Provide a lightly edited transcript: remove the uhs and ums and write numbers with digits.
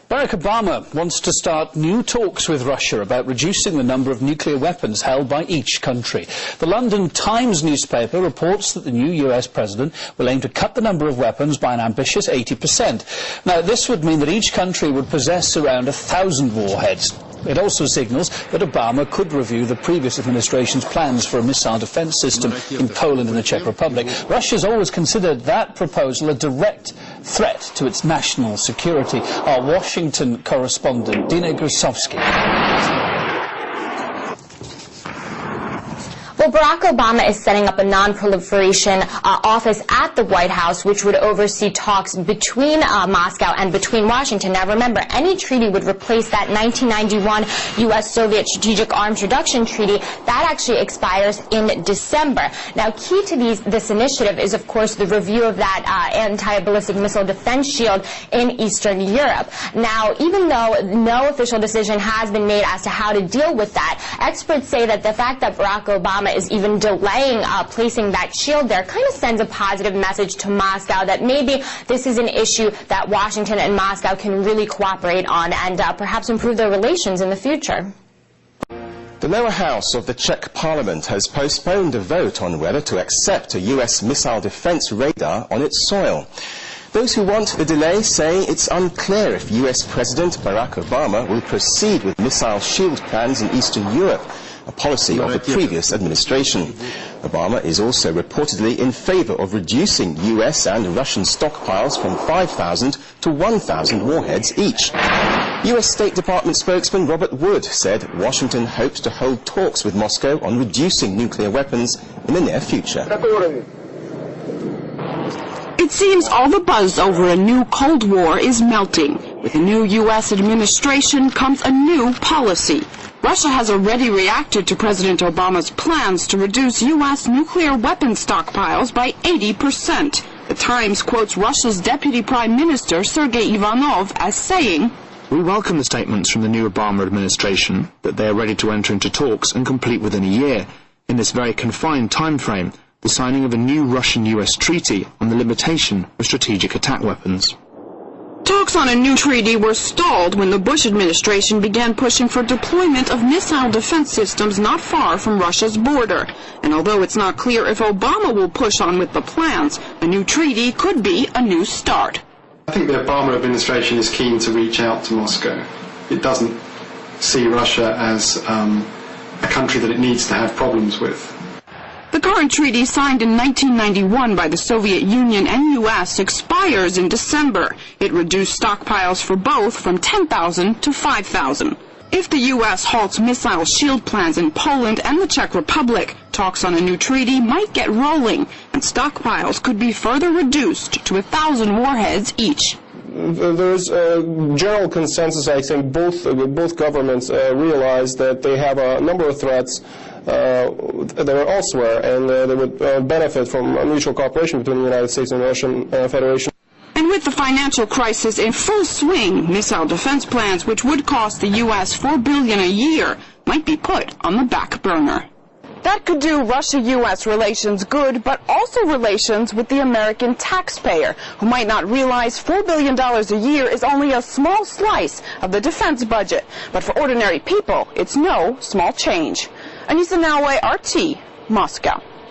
Barack Obama wants to start new talks with Russia about reducing the number of nuclear weapons held by each country. The London Times newspaper reports that the new US president will aim to cut the number of weapons by an ambitious 80%. Now, this would mean that each country would possess around 1,000 warheads. It also signals that Obama could review the previous administration's plans for a missile defense system in Poland and the Czech Republic. Russia's always considered that proposal a direct threat to its national security. Our Washington correspondent, Dina Grusovsky. Well, Barack Obama is setting up a non-proliferation office at the White House, which would oversee talks between Moscow and between Washington. Now, remember, any treaty would replace that 1991 U.S.-Soviet Strategic Arms Reduction Treaty. That actually expires in December. Now, key to this initiative is, of course, the review of that anti-ballistic missile defense shield in Eastern Europe. Now, even though no official decision has been made as to how to deal with that, experts say that the fact that Barack Obama is even delaying placing that shield there kind of sends a positive message to Moscow that maybe this is an issue that Washington and Moscow can really cooperate on and perhaps improve their relations in the future. The lower house of the Czech parliament has postponed a vote on whether to accept a US missile defense radar on its soil. Those who want the delay say it's unclear if US President Barack Obama will proceed with missile shield plans in Eastern Europe, a policy of the previous administration. Obama is also reportedly in favor of reducing US and Russian stockpiles from 5,000 to 1,000 warheads each. US State Department spokesman Robert Wood said Washington hopes to hold talks with Moscow on reducing nuclear weapons in the near future. It seems all the buzz over a new Cold War is melting. With a new U.S. administration comes a new policy. Russia has already reacted to President Obama's plans to reduce U.S. nuclear weapon stockpiles by 80%. The Times quotes Russia's Deputy Prime Minister Sergei Ivanov as saying, "We welcome the statements from the new Obama administration that they are ready to enter into talks and complete within a year, in this very confined time frame, the signing of a new Russian-US treaty on the limitation of strategic attack weapons." Talks on a new treaty were stalled when the Bush administration began pushing for deployment of missile defense systems not far from Russia's border. And although it's not clear if Obama will push on with the plans, a new treaty could be a new start. I think the Obama administration is keen to reach out to Moscow. It doesn't see Russia as a country that it needs to have problems with. The current treaty, signed in 1991 by the Soviet Union and U.S., expires in December. It reduced stockpiles for both from 10,000 to 5,000. If the U.S. halts missile shield plans in Poland and the Czech Republic, talks on a new treaty might get rolling, and stockpiles could be further reduced to 1,000 warheads each. There's a general consensus, I think, both governments realize that they have a number of threats that are elsewhere, and they would benefit from mutual cooperation between the United States and the Russian Federation. And with the financial crisis in full swing, missile defense plans, which would cost the U.S. $4 billion a year, might be put on the back burner. That could do Russia-U.S. relations good, but also relations with the American taxpayer, who might not realize $4 billion a year is only a small slice of the defense budget. But for ordinary people, it's no small change. Anisa Nawe, RT, Moscow.